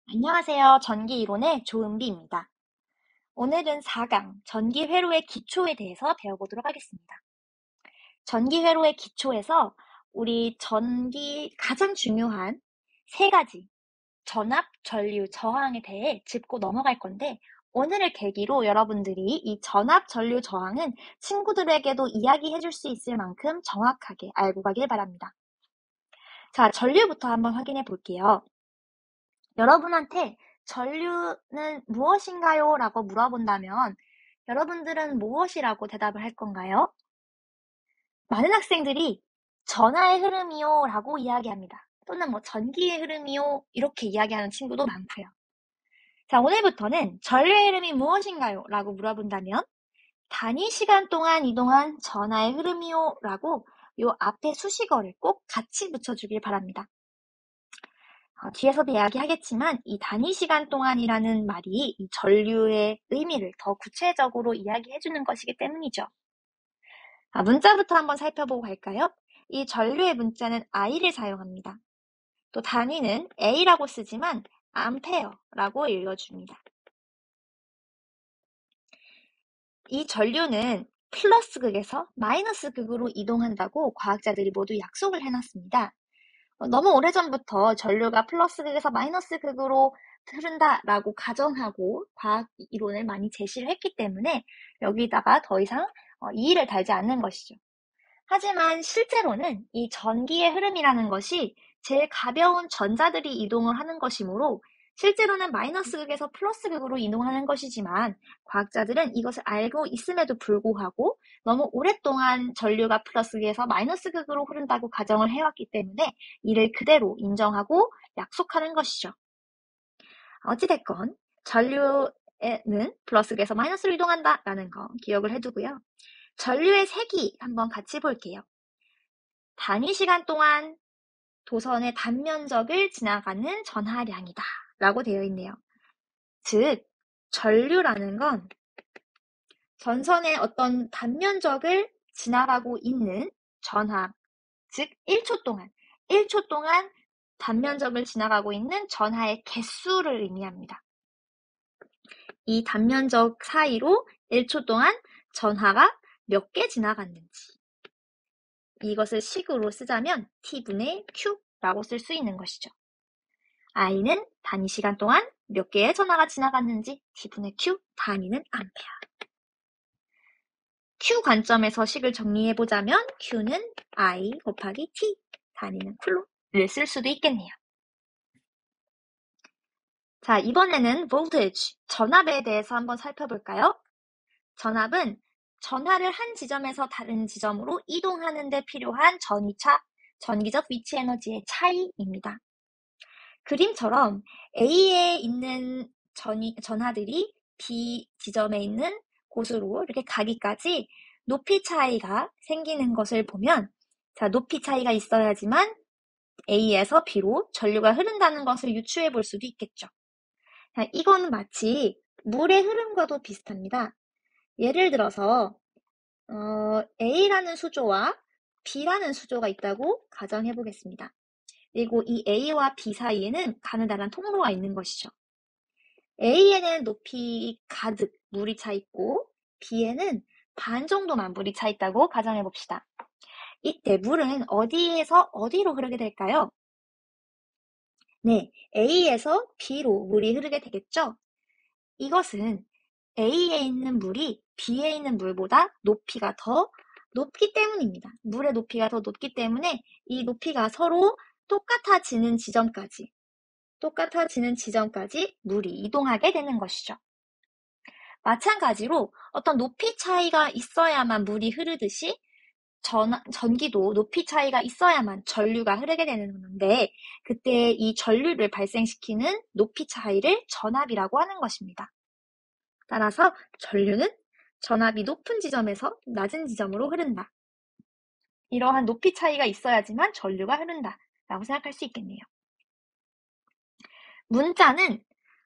안녕하세요. 전기이론의 조은비입니다. 오늘은 4강 전기회로의 기초에 대해서 배워보도록 하겠습니다. 전기회로의 기초에서 우리 전기 가장 중요한 3가지 전압, 전류, 저항에 대해 짚고 넘어갈 건데 오늘을 계기로 여러분들이 이 전압, 전류, 저항은 친구들에게도 이야기해줄 수 있을 만큼 정확하게 알고 가길 바랍니다. 자, 전류부터 한번 확인해 볼게요. 여러분한테 전류는 무엇인가요? 라고 물어본다면 여러분들은 무엇이라고 대답을 할 건가요? 많은 학생들이 전하의 흐름이요 라고 이야기합니다. 또는 전기의 흐름이요 이렇게 이야기하는 친구도 많고요. 자, 오늘부터는 전류의 흐름이 무엇인가요? 라고 물어본다면 단위 시간 동안 이동한 전하의 흐름이요 라고 요 앞에 수식어를 꼭 같이 붙여주길 바랍니다. 뒤에서도 이야기하겠지만 이 단위 시간 동안이라는 말이 이 전류의 의미를 더 구체적으로 이야기해주는 것이기 때문이죠. 문자부터 한번 살펴보고 갈까요? 이 전류의 문자는 I를 사용합니다. 또 단위는 A라고 쓰지만 암페어라고 읽어줍니다. 이 전류는 플러스 극에서 마이너스 극으로 이동한다고 과학자들이 모두 약속을 해놨습니다. 너무 오래전부터 전류가 플러스 극에서 마이너스 극으로 흐른다라고 가정하고 과학 이론을 많이 제시를 했기 때문에 여기다가 더 이상 이의를 달지 않는 것이죠. 하지만 실제로는 이 전기의 흐름이라는 것이 제일 가벼운 전자들이 이동을 하는 것이므로 실제로는 마이너스 극에서 플러스 극으로 이동하는 것이지만 과학자들은 이것을 알고 있음에도 불구하고 너무 오랫동안 전류가 플러스 극에서 마이너스 극으로 흐른다고 가정을 해왔기 때문에 이를 그대로 인정하고 약속하는 것이죠. 어찌됐건 전류는 플러스 극에서 마이너스로 이동한다라는 거 기억을 해두고요. 전류의 색이 한번 같이 볼게요. 단위 시간 동안 도선의 단면적을 지나가는 전하량이다 라고 되어 있네요. 즉, 전류라는 건 전선의 어떤 단면적을 지나가고 있는 전하, 즉 1초 동안 단면적을 지나가고 있는 전하의 개수를 의미합니다. 이 단면적 사이로 1초 동안 전하가 몇 개 지나갔는지 이것을 식으로 쓰자면 T분의 Q라고 쓸 수 있는 것이죠. I는 단위 시간 동안 몇 개의 전하가 지나갔는지 T분의 Q, 단위는 암페어. Q 관점에서 식을 정리해보자면 Q는 I 곱하기 T, 단위는 쿨롬을 쓸 수도 있겠네요. 자, 이번에는 voltage, 전압에 대해서 한번 살펴볼까요? 전압은 전하를 한 지점에서 다른 지점으로 이동하는 데 필요한 전위차, 전기적 위치 에너지의 차이입니다. 그림처럼 A에 있는 전하들이 B 지점에 있는 곳으로 이렇게 가기까지 높이 차이가 생기는 것을 보면 자, 높이 차이가 있어야지만 A에서 B로 전류가 흐른다는 것을 유추해 볼 수도 있겠죠. 자, 이거는 마치 물의 흐름과도 비슷합니다. 예를 들어서 A라는 수조와 B라는 수조가 있다고 가정해 보겠습니다. 그리고 이 A와 B 사이에는 가느다란 통로가 있는 것이죠. A에는 높이 가득 물이 차 있고 B에는 반 정도만 물이 차 있다고 가정해 봅시다. 이때 물은 어디에서 어디로 흐르게 될까요? 네, A에서 B로 물이 흐르게 되겠죠? 이것은 A에 있는 물이 B에 있는 물보다 높이가 더 높기 때문입니다. 물의 높이가 더 높기 때문에 이 높이가 서로 똑같아지는 지점까지 물이 이동하게 되는 것이죠. 마찬가지로 어떤 높이 차이가 있어야만 물이 흐르듯이 전기도 높이 차이가 있어야만 전류가 흐르게 되는 건데 그때 이 전류를 발생시키는 높이 차이를 전압이라고 하는 것입니다. 따라서 전류는 전압이 높은 지점에서 낮은 지점으로 흐른다. 이러한 높이 차이가 있어야지만 전류가 흐른다 라고 생각할 수 있겠네요. 문자는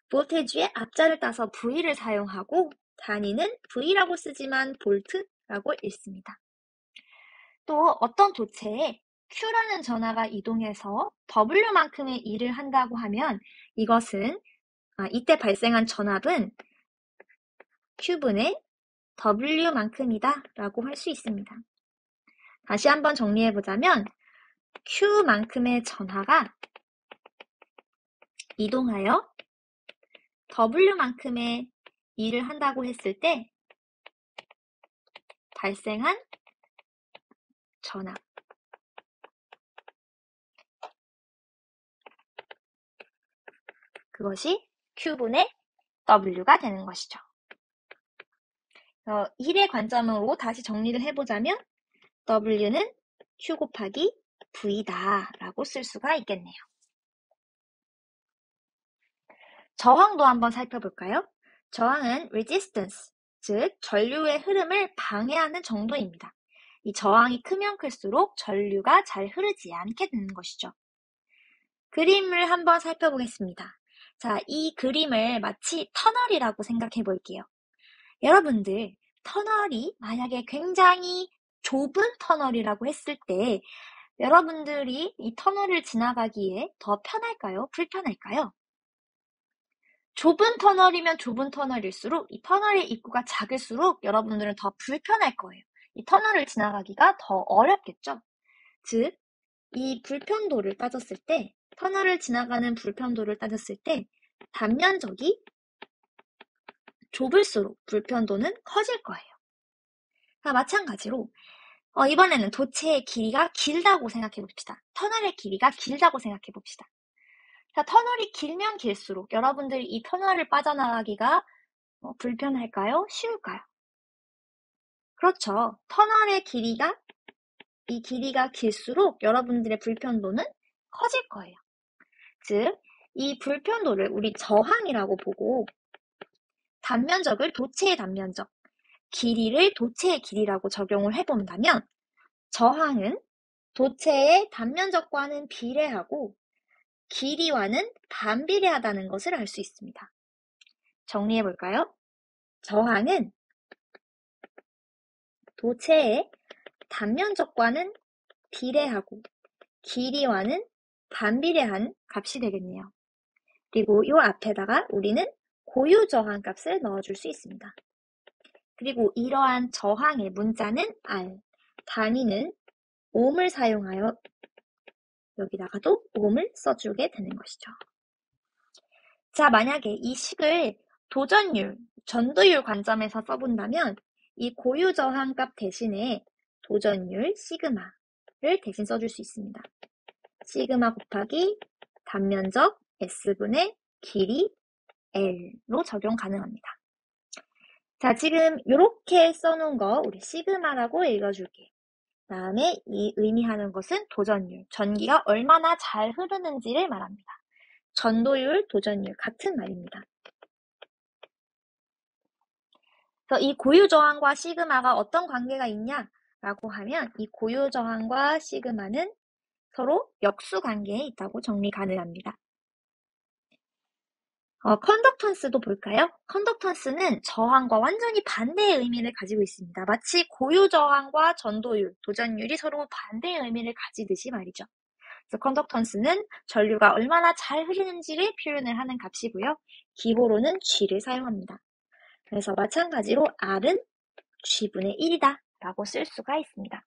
볼테지의 앞자를 따서 V를 사용하고 단위는 V라고 쓰지만 볼트라고 읽습니다. 또 어떤 도체에 Q라는 전하가 이동해서 W만큼의 일을 한다고 하면 이것은 이때 발생한 전압은 Q분의 W만큼이다 라고 할 수 있습니다. 다시 한번 정리해보자면 Q만큼의 전하가 이동하여 W만큼의 일을 한다고 했을 때 발생한 전압, 그것이 Q분의 W가 되는 것이죠. 일의 관점으로 다시 정리를 해보자면 W는 Q 곱하기 V다 라고 쓸 수가 있겠네요. 저항도 한번 살펴볼까요? 저항은 resistance, 즉 전류의 흐름을 방해하는 정도입니다. 이 저항이 크면 클수록 전류가 잘 흐르지 않게 되는 것이죠. 그림을 한번 살펴보겠습니다. 자, 이 그림을 마치 터널이라고 생각해 볼게요. 여러분들, 터널이 만약에 굉장히 좁은 터널이라고 했을 때 여러분들이 이 터널을 지나가기에 더 편할까요? 불편할까요? 좁은 터널이면 좁은 터널일수록 이 터널의 입구가 작을수록 여러분들은 더 불편할 거예요. 이 터널을 지나가기가 더 어렵겠죠? 즉, 이 불편도를 따졌을 때, 터널을 지나가는 불편도를 따졌을 때 단면적이 좁을수록 불편도는 커질 거예요. 마찬가지로 이번에는 도체의 길이가 길다고 생각해 봅시다. 터널의 길이가 길다고 생각해 봅시다. 자, 터널이 길면 길수록 여러분들이 이 터널을 빠져나가기가 불편할까요? 쉬울까요? 그렇죠. 터널의 길이가 길수록 여러분들의 불편도는 커질 거예요. 즉, 이 불편도를 우리 저항이라고 보고 단면적을 도체의 단면적, 길이를 도체의 길이라고 적용을 해본다면 저항은 도체의 단면적과는 비례하고 길이와는 반비례하다는 것을 알 수 있습니다. 정리해 볼까요? 저항은 도체의 단면적과는 비례하고 길이와는 반비례한 값이 되겠네요. 그리고 이 앞에다가 우리는 고유 저항 값을 넣어줄 수 있습니다. 그리고 이러한 저항의 문자는 R, 단위는 ohm을 사용하여 여기다가도 ohm을 써주게 되는 것이죠. 자, 만약에 이 식을 도전율, 전도율 관점에서 써본다면 이 고유 저항값 대신에 도전율 시그마를 대신 써줄 수 있습니다. 시그마 곱하기 단면적 S분의 길이 L로 적용 가능합니다. 자, 지금 이렇게 써놓은 거 우리 시그마라고 읽어줄게. 다음에 이 의미하는 것은 도전율, 전기가 얼마나 잘 흐르는지를 말합니다. 전도율, 도전율 같은 말입니다. 그래서 이 고유 저항과 시그마가 어떤 관계가 있냐라고 하면 이 고유 저항과 시그마는 서로 역수 관계에 있다고 정리 가능합니다. 컨덕턴스도 볼까요? 컨덕턴스는 저항과 완전히 반대의 의미를 가지고 있습니다. 마치 고유 저항과 전도율, 도전율이 서로 반대의 의미를 가지듯이 말이죠. 그래서 컨덕턴스는 전류가 얼마나 잘 흐르는지를 표현을 하는 값이고요. 기호로는 G를 사용합니다. 그래서 마찬가지로 R은 G분의 1이다 라고 쓸 수가 있습니다.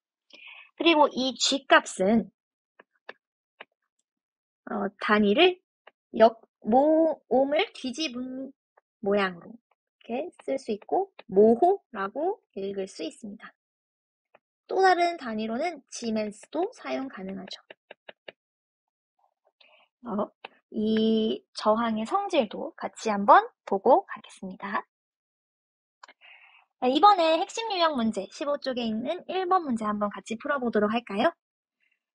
그리고 이 G 값은 단위를 ohm을 뒤집은 모양으로 이렇게 쓸 수 있고 모호라고 읽을 수 있습니다. 또 다른 단위로는 지멘스도 사용 가능하죠. 이 저항의 성질도 같이 한번 보고 가겠습니다. 이번에 핵심 유형 문제 15쪽에 있는 1번 문제 한번 같이 풀어보도록 할까요?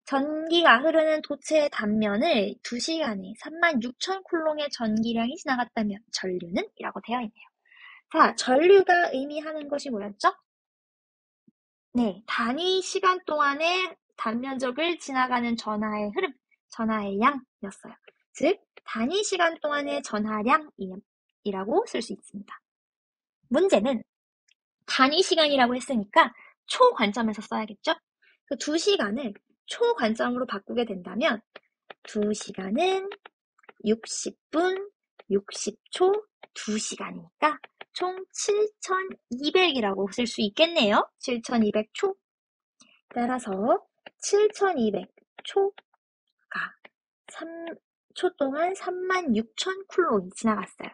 전기가 흐르는 도체의 단면을 2시간에 36,000쿨롱의 전기량이 지나갔다면 전류는? 이라고 되어 있네요. 자, 전류가 의미하는 것이 뭐였죠? 네, 단위 시간 동안에 단면적을 지나가는 전하의 흐름, 전하의 양이었어요. 즉 단위 시간 동안의 전하량이라고 쓸 수 있습니다. 문제는 단위 시간이라고 했으니까 초 관점에서 써야겠죠? 그 2시간을 초 관점으로 바꾸게 된다면 2시간은 60분, 60초, 2시간이니까 총 7,200이라고 쓸 수 있겠네요. 7,200초. 따라서 7,200초가 3초 동안 36,000쿨론이 지나갔어요.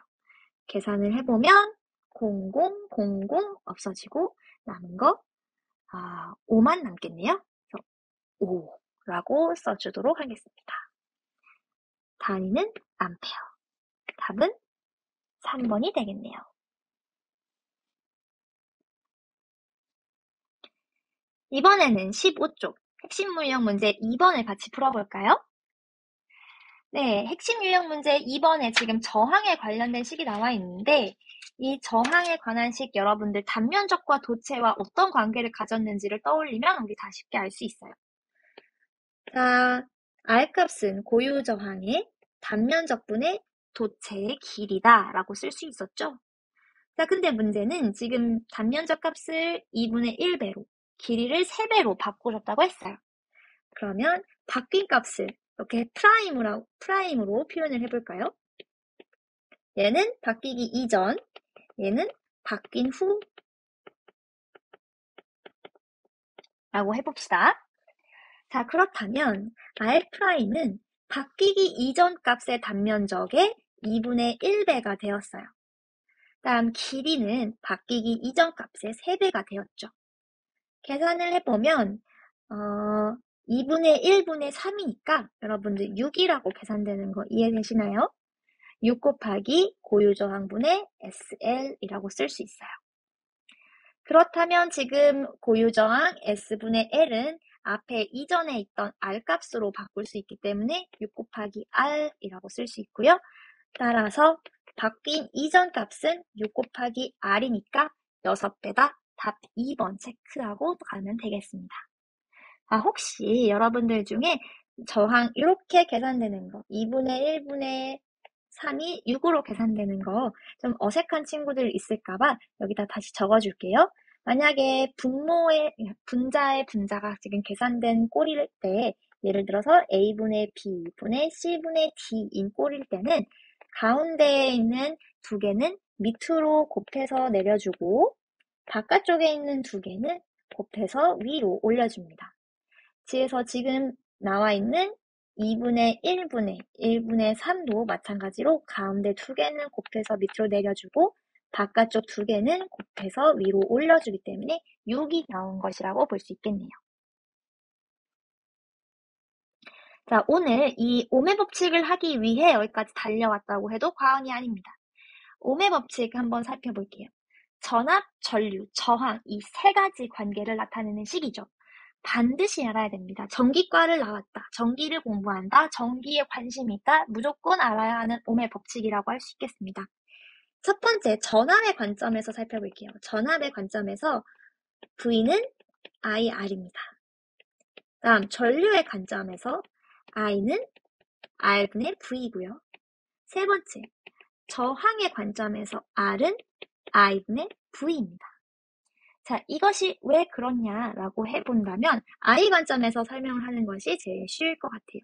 계산을 해보면 0000 없어지고 남은 거 5만 남겠네요. 그래서 5라고 써주도록 하겠습니다. 단위는 암페어. 답은 3번이 되겠네요. 이번에는 15쪽 핵심 유형 문제 2번을 같이 풀어볼까요? 네, 핵심 유형 문제 2번에 지금 저항에 관련된 식이 나와 있는데 이 저항에 관한 식 여러분들 단면적과 도체와 어떤 관계를 가졌는지를 떠올리면 우리 다 쉽게 알 수 있어요. 자, R값은 고유 저항의 단면적분의 도체의 길이다 라고 쓸 수 있었죠. 자, 근데 문제는 지금 단면적 값을 2분의 1배로 길이를 3배로 바꾸셨다고 했어요. 그러면 바뀐 값을 이렇게 프라임으로 표현을 해볼까요? 얘는 바뀌기 이전, 얘는 바뀐 후 라고 해봅시다. 자, 그렇다면 R'은 바뀌기 이전 값의 단면적의 2분의 1배가 되었어요. 다음 길이는 바뀌기 이전 값의 3배가 되었죠. 계산을 해보면 2분의 1분의 3이니까 여러분들 6이라고 계산되는 거 이해되시나요? 6 곱하기 고유저항분의 SL이라고 쓸 수 있어요. 그렇다면 지금 고유저항 S분의 L은 앞에 이전에 있던 R값으로 바꿀 수 있기 때문에 6 곱하기 R이라고 쓸 수 있고요. 따라서 바뀐 이전 값은 6 곱하기 R이니까 6배다. 답 2번 체크하고 가면 되겠습니다. 혹시 여러분들 중에 저항 이렇게 계산되는 거 2분의 1분의 3이 6으로 계산되는 거 좀 어색한 친구들 있을까봐 여기다 다시 적어줄게요. 만약에 분자의 분자가 지금 계산된 꼴일 때 예를 들어서 A분의 B분의 C분의 D인 꼴일 때는 가운데에 있는 두 개는 밑으로 곱해서 내려주고 바깥쪽에 있는 두 개는 곱해서 위로 올려줍니다. 그래서 지금 나와 있는 2분의 1분의 3도 마찬가지로 가운데 두 개는 곱해서 밑으로 내려주고 바깥쪽 두 개는 곱해서 위로 올려주기 때문에 6이 나온 것이라고 볼 수 있겠네요. 자, 오늘 이 오메 법칙을 하기 위해 여기까지 달려왔다고 해도 과언이 아닙니다. 오메 법칙 한번 살펴볼게요. 전압, 전류, 저항 이 세 가지 관계를 나타내는 식이죠. 반드시 알아야 됩니다. 전기과를 나왔다. 전기를 공부한다. 전기에 관심이 있다. 무조건 알아야 하는 오메 법칙이라고 할 수 있겠습니다. 첫 번째, 전압의 관점에서 살펴볼게요. 전압의 관점에서 V는 IR입니다. 다음, 전류의 관점에서 I는 R분의 V고요. 세 번째, 저항의 관점에서 R은 I분의 V입니다. 자, 이것이 왜 그렇냐라고 해본다면 I 관점에서 설명을 하는 것이 제일 쉬울 것 같아요.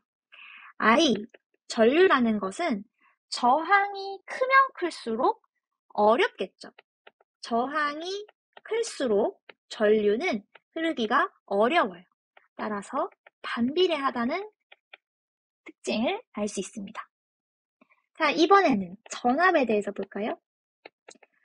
전류라는 것은 저항이 크면 클수록 어렵겠죠. 저항이 클수록 전류는 흐르기가 어려워요. 따라서 반비례하다는 특징을 알 수 있습니다. 자, 이번에는 전압에 대해서 볼까요?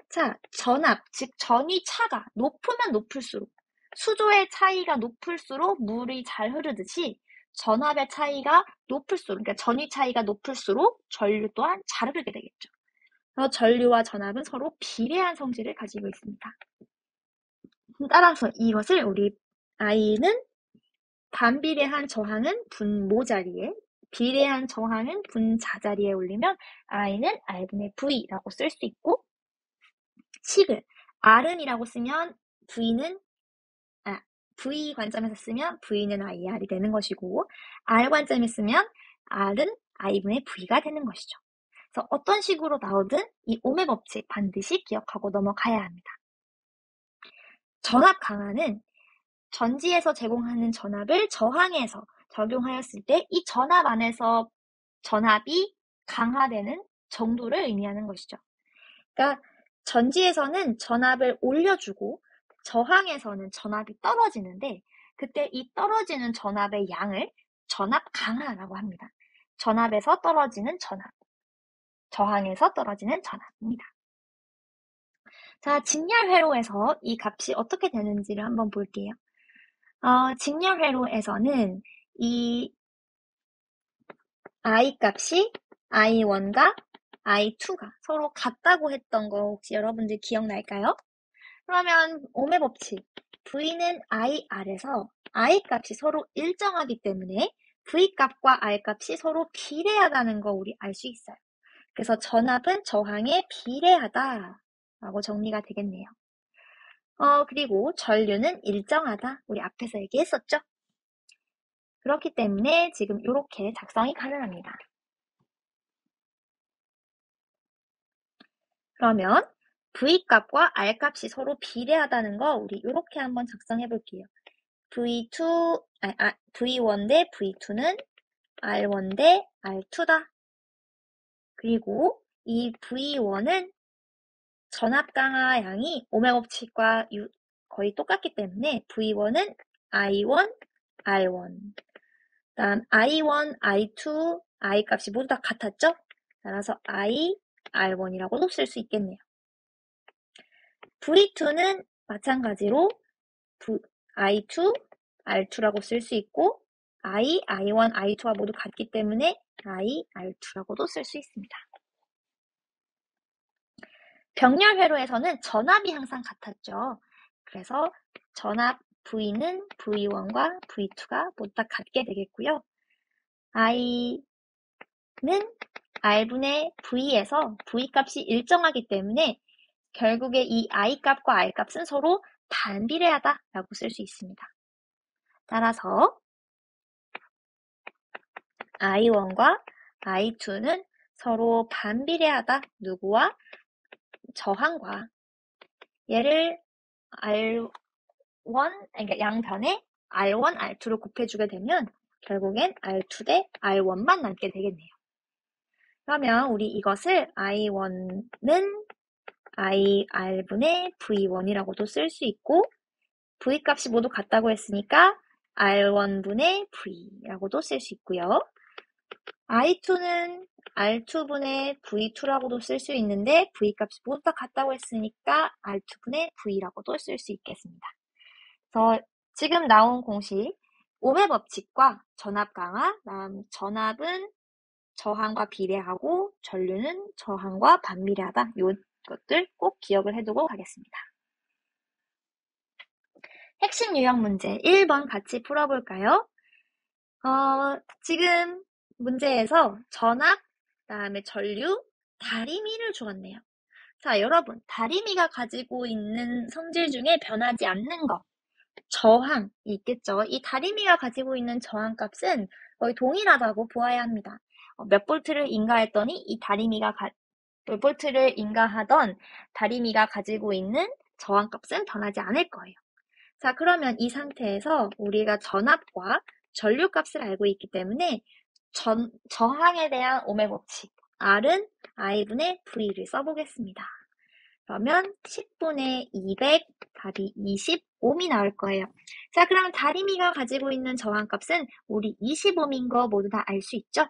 자, 전압, 즉 전위차가 높으면 높을수록 수조의 차이가 높을수록 물이 잘 흐르듯이 전압의 차이가 높을수록, 그러니까 전위 차이가 높을수록 전류 또한 잘 흐르게 되겠죠. 그래서 전류와 전압은 서로 비례한 성질을 가지고 있습니다. 따라서 이것을 우리 I는 반비례한 저항은 분모 자리에, 비례한 저항은 분자 자리에 올리면 I는 R분의 V라고 쓸 수 있고 식을 R은이라고 쓰면 V 관점에서 쓰면 V는 IR이 되는 것이고 R 관점에 쓰면 R은 i분의 v가 되는 것이죠. 그래서 어떤 식으로 나오든 이 오음의 법칙 반드시 기억하고 넘어가야 합니다. 전압 강하는 전지에서 제공하는 전압을 저항에서 적용하였을 때 이 전압 안에서 전압이 강화되는 정도를 의미하는 것이죠. 그러니까 전지에서는 전압을 올려주고 저항에서는 전압이 떨어지는데 그때 이 떨어지는 전압의 양을 전압 강하라고 합니다. 전압에서 떨어지는 전압, 저항에서 떨어지는 전압입니다. 자, 직렬 회로에서 이 값이 어떻게 되는지를 한번 볼게요. 직렬 회로에서는 이 i 값이 i1과 i2가 서로 같다고 했던 거 혹시 여러분들 기억날까요? 그러면 오음의 법칙 v는 iR에서 i 값이 서로 일정하기 때문에 v 값과 r 값이 서로 비례하다는 거 우리 알 수 있어요. 그래서 전압은 저항에 비례하다라고 정리가 되겠네요. 그리고 전류는 일정하다. 우리 앞에서 얘기했었죠? 그렇기 때문에 지금 이렇게 작성이 가능합니다. 그러면 V값과 R값이 서로 비례하다는 거 우리 이렇게 한번 작성해 볼게요. V1 대 V2는 R1 대 R2다. 그리고 이 V1은 전압 강화 양이 오음의 법칙과 거의 똑같기 때문에 V1은 I1, R1. 다음 I1, I2, I 값이 모두 다 같았죠? 따라서 I, R1이라고도 쓸 수 있겠네요. V2는 마찬가지로 I2, R2라고 쓸 수 있고 I, I1, I2와 모두 같기 때문에 I, R2라고도 쓸 수 있습니다. 병렬 회로에서는 전압이 항상 같았죠. 그래서 전압 V는 V1과 V2가 모두 다 같게 되겠고요. I는 R분의 V에서 V 값이 일정하기 때문에 결국에 이 I 값과 R 값은 서로 반비례하다라고 쓸 수 있습니다. 따라서 I1과 I2는 서로 반비례하다. 누구와? 저항과. 얘를 R1, 그러니까 양변에 R1, R2를 곱해주게 되면 결국엔 R2 대 R1만 남게 되겠네요. 그러면 우리 이것을 I1는 IR분의 V1이라고도 쓸 수 있고 V 값이 모두 같다고 했으니까 R1분의 V라고도 쓸 수 있고요. I2는 R2분의 V2라고도 쓸 수 있는데 V 값이 모두 다 같다고 했으니까 R2분의 V라고도 쓸 수 있겠습니다. 그래서 지금 나온 공식 오음의 법칙과 전압 강화, 다음 전압은 저항과 비례하고 전류는 저항과 반비례하다. 이것들 꼭 기억을 해두고 가겠습니다. 핵심 유형 문제 1번 같이 풀어볼까요? 지금 문제에서 전압, 그다음에 전류, 다리미를 주었네요. 자, 여러분, 다리미가 가지고 있는 성질 중에 변하지 않는 것, 저항이 있겠죠. 이 다리미가 가지고 있는 저항값은 거의 동일하다고 보아야 합니다. 몇 볼트를 인가했더니 이 다리미가 몇 볼트를 인가하던 다리미가 가지고 있는 저항값은 변하지 않을 거예요. 자, 그러면 이 상태에서 우리가 전압과 전류값을 알고 있기 때문에 저항에 대한 오음의 법칙 R은 I분의 V를 써보겠습니다. 그러면 10분의 200 답이 20옴이 나올 거예요. 자, 그러면 다리미가 가지고 있는 저항값은 우리 20옴인 거 모두 다 알 수 있죠?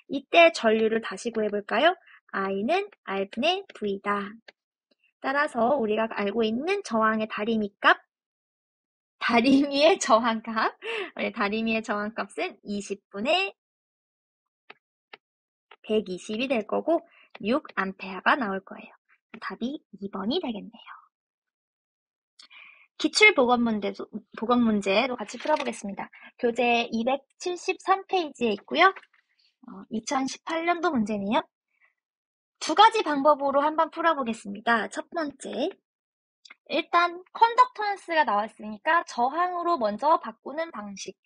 이때 전류를 다시 구해볼까요? I는 R분의 V다. 따라서 우리가 알고 있는 저항의 다리미값, 다리미의 저항값, 다리미의 저항값은 20분의 120이 될 거고 6A가 나올 거예요. 답이 2번이 되겠네요. 기출보건문제도 같이 풀어보겠습니다. 교재 273페이지에 있고요. 2018년도 문제네요. 두 가지 방법으로 한번 풀어보겠습니다. 첫 번째, 일단 컨덕턴스가 나왔으니까 저항으로 먼저 바꾸는 방식.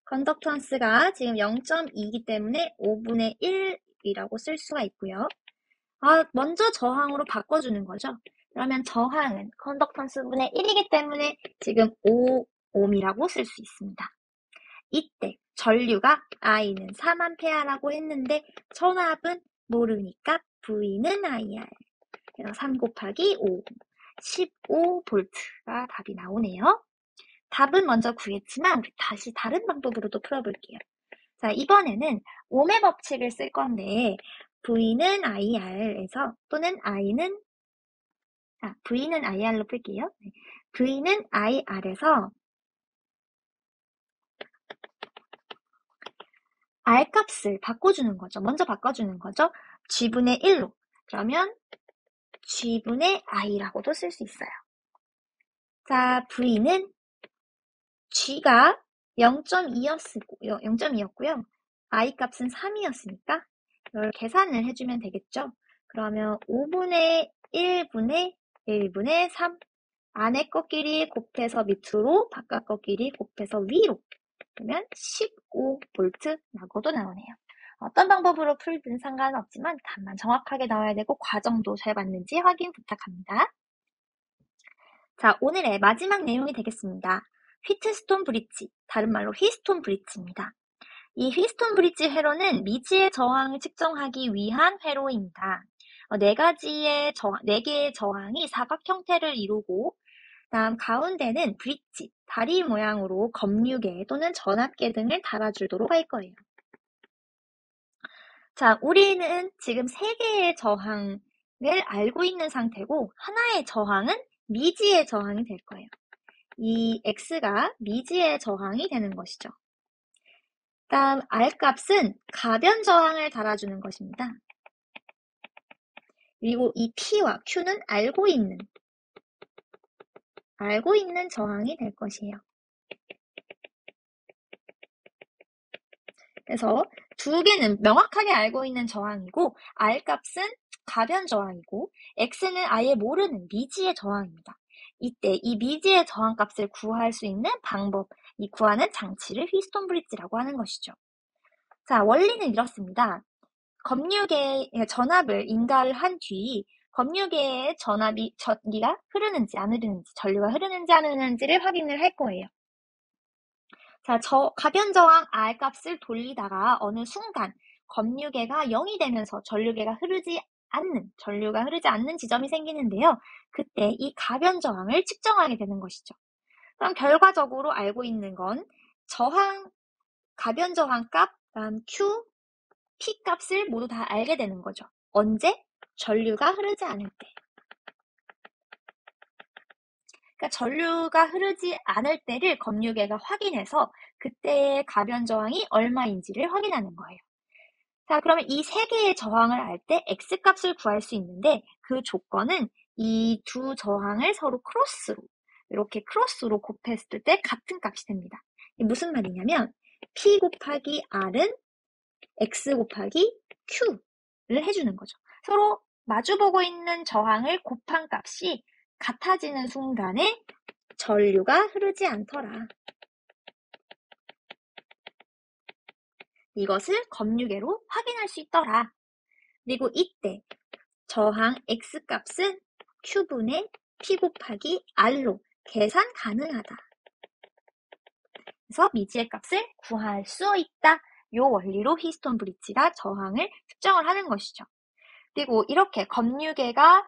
컨덕턴스가 지금 0.2이기 때문에 5분의 1이라고 쓸 수가 있고요. 먼저 저항으로 바꿔주는 거죠. 그러면 저항은 컨덕턴스분의 1이기 때문에 지금 5옴이라고 쓸 수 있습니다. 이때 전류가 I는 3A라고 했는데 전압은 모르니까 V는 IR. 그래서 3 곱하기 5, 15V가 답이 나오네요. 답은 먼저 구했지만 우리 다시 다른 방법으로도 풀어볼게요. 자, 이번에는 옴의 법칙을 쓸 건데 V는 IR에서 또는 V는 IR로 풀게요. V는 IR에서 R 값을 바꿔주는 거죠. 먼저 바꿔주는 거죠. G분의 1로. 그러면 G분의 I라고도 쓸 수 있어요. 자, V는 G가 0.2였고요. I 값은 3이었으니까 이걸 계산을 해주면 되겠죠. 그러면 5분의 1분의 1분의 3 안에 것끼리 곱해서 밑으로 바깥 것끼리 곱해서 위로 그러면 15V라고도 나오네요. 어떤 방법으로 풀든 상관없지만 답만 정확하게 나와야 되고 과정도 잘 맞는지 확인 부탁합니다. 자, 오늘의 마지막 내용이 되겠습니다. 휘트스톤 브릿지, 다른 말로 휘스톤 브릿지입니다. 이 휘스톤 브릿지 회로는 미지의 저항을 측정하기 위한 회로입니다. 네 개의 저항이 사각 형태를 이루고 다음 가운데는 브릿지, 다리 모양으로 검유계 또는 전압계 등을 달아주도록 할 거예요. 자, 우리는 지금 3개의 저항을 알고 있는 상태고 하나의 저항은 미지의 저항이 될 거예요. 이 X가 미지의 저항이 되는 것이죠. 다음 R값은 가변 저항을 달아주는 것입니다. 그리고 이 P와 Q는 알고 있는 저항이 될 것이에요. 그래서 두 개는 명확하게 알고 있는 저항이고 R값은 가변 저항이고 X는 아예 모르는 미지의 저항입니다. 이때 이 미지의 저항값을 구할 수 있는 방법, 이 구하는 장치를 휘스톤 브릿지라고 하는 것이죠. 자, 원리는 이렇습니다. 검유계의 전압을 인가를 한 뒤 검유계의 전기가 흐르는지 안 흐르는지, 전류가 흐르는지 안 흐르는지를 확인을 할 거예요. 자, 가변 저항 R 값을 돌리다가 어느 순간 검유계가 0이 되면서 전류가 흐르지 않는 지점이 생기는데요. 그때 이 가변 저항을 측정하게 되는 것이죠. 그럼 결과적으로 알고 있는 건 가변 저항 값, 다음 Q, P 값을 모두 다 알게 되는 거죠. 언제? 전류가 흐르지 않을 때. 그러니까 전류가 흐르지 않을 때를 검유계가 확인해서 그때의 가변 저항이 얼마인지를 확인하는 거예요. 자, 그러면 이 3개의 저항을 알 때 X값을 구할 수 있는데 그 조건은 이 두 저항을 서로 이렇게 크로스로 곱했을 때 같은 값이 됩니다. 이게 무슨 말이냐면 P 곱하기 R은 X 곱하기 Q를 해주는 거죠. 서로 마주보고 있는 저항을 곱한 값이 같아지는 순간에 전류가 흐르지 않더라. 이것을 검유계로 확인할 수 있더라. 그리고 이때 저항 X값은 Q분의 P 곱하기 R로 계산 가능하다. 그래서 미지의 값을 구할 수 있다. 이 원리로 휘스톤 브릿지가 저항을 측정을 하는 것이죠. 그리고 이렇게 검유계가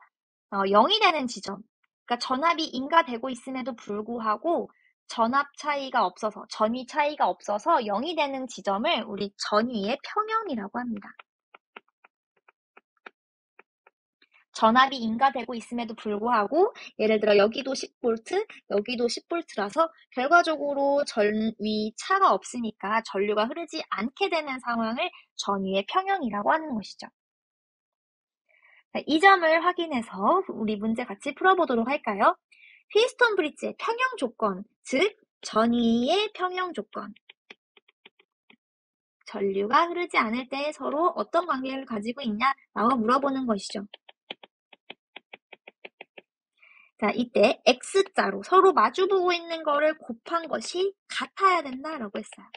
0이 되는 지점, 그러니까 전압이 인가되고 있음에도 불구하고 전위 차이가 없어서 0이 되는 지점을 우리 전위의 평형이라고 합니다. 전압이 인가되고 있음에도 불구하고 예를 들어 여기도 10V, 여기도 10V라서 결과적으로 전위 차가 없으니까 전류가 흐르지 않게 되는 상황을 전위의 평형이라고 하는 것이죠. 이 점을 확인해서 우리 문제 같이 풀어보도록 할까요? 휘스톤 브릿지의 평형 조건, 즉 전위의 평형 조건. 전류가 흐르지 않을 때 서로 어떤 관계를 가지고 있냐라고 물어보는 것이죠. 자, 이때 X자로 서로 마주보고 있는 거를 곱한 것이 같아야 된다라고 했어요.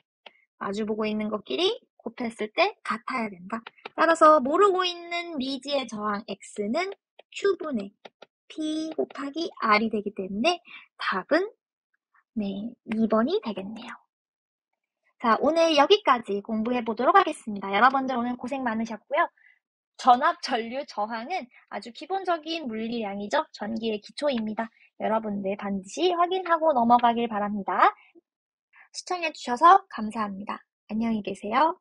마주보고 있는 것끼리 곱했을 때 같아야 된다. 따라서 모르고 있는 미지의 저항 X는 Q분의 P 곱하기 R이 되기 때문에 답은 2번이 되겠네요. 자, 오늘 여기까지 공부해 보도록 하겠습니다. 여러분들 오늘 고생 많으셨고요. 전압, 전류, 저항은 아주 기본적인 물리량이죠. 전기의 기초입니다. 여러분들 반드시 확인하고 넘어가길 바랍니다. 시청해 주셔서 감사합니다. 안녕히 계세요.